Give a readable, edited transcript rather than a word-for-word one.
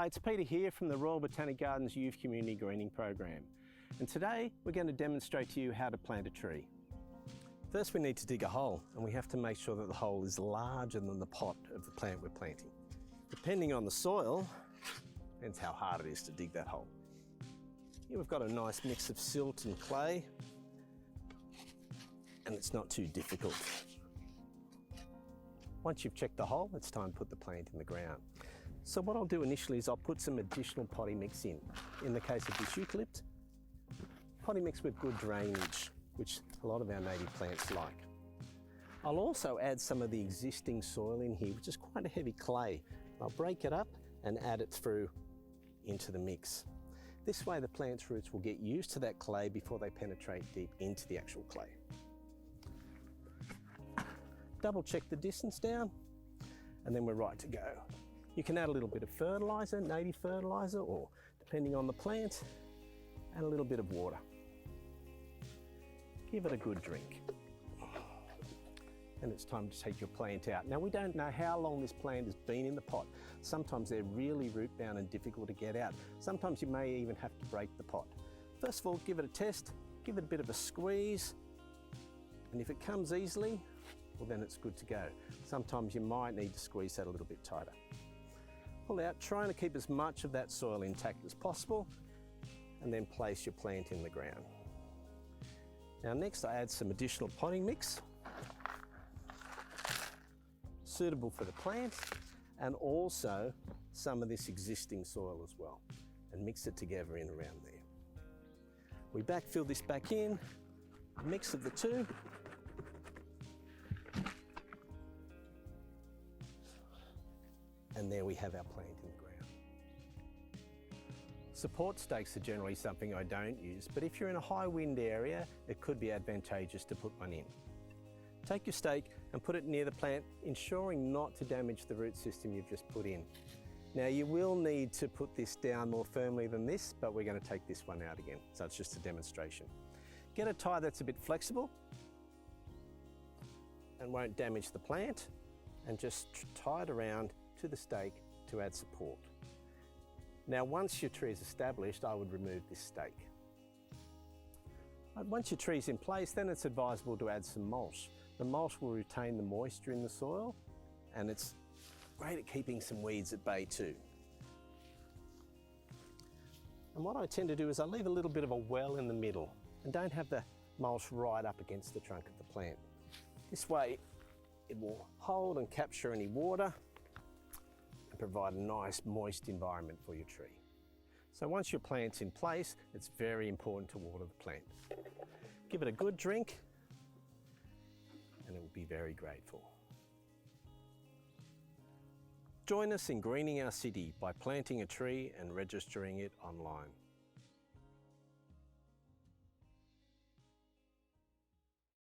Hi, it's Peter here from the Royal Botanic Gardens Youth Community Greening Program. And today we're going to demonstrate to you how to plant a tree. First we need to dig a hole, and we have to make sure that the hole is larger than the pot of the plant we're planting. Depending on the soil, depends how hard it is to dig that hole. Here we've got a nice mix of silt and clay, and it's not too difficult. Once you've checked the hole, it's time to put the plant in the ground. So what I'll do initially is I'll put some additional potting mix in. In the case of this eucalypt, potting mix with good drainage, which a lot of our native plants like. I'll also add some of the existing soil in here, which is quite a heavy clay. I'll break it up and add it through into the mix. This way the plant's roots will get used to that clay before they penetrate deep into the actual clay. Double check the distance down, and then we're right to go. You can add a little bit of fertilizer, native fertilizer, or depending on the plant, and a little bit of water. Give it a good drink. And it's time to take your plant out. Now we don't know how long this plant has been in the pot. Sometimes they're really root bound and difficult to get out. Sometimes you may even have to break the pot. First of all, give it a test, give it a bit of a squeeze, and if it comes easily, well then it's good to go. Sometimes you might need to squeeze that a little bit tighter. Pull out, trying to keep as much of that soil intact as possible, and then place your plant in the ground. Now next I add some additional potting mix, suitable for the plant, and also some of this existing soil as well, and mix it together in around there. We backfill this back in, a mix of the two, and there we have our plant in the ground. Support stakes are generally something I don't use, but if you're in a high wind area, it could be advantageous to put one in. Take your stake and put it near the plant, ensuring not to damage the root system you've just put in. Now you will need to put this down more firmly than this, but we're going to take this one out again, so it's just a demonstration. Get a tie that's a bit flexible and won't damage the plant, and just tie it around to the stake to add support. Now once your tree is established, I would remove this stake. Once your tree's in place, then it's advisable to add some mulch. The mulch will retain the moisture in the soil, and it's great at keeping some weeds at bay too. And what I tend to do is I leave a little bit of a well in the middle and don't have the mulch right up against the trunk of the plant. This way it will hold and capture any water and provide a nice moist environment for your tree. So once your plant's in place, it's very important to water the plant. Give it a good drink and it will be very grateful. Join us in greening our city by planting a tree and registering it online.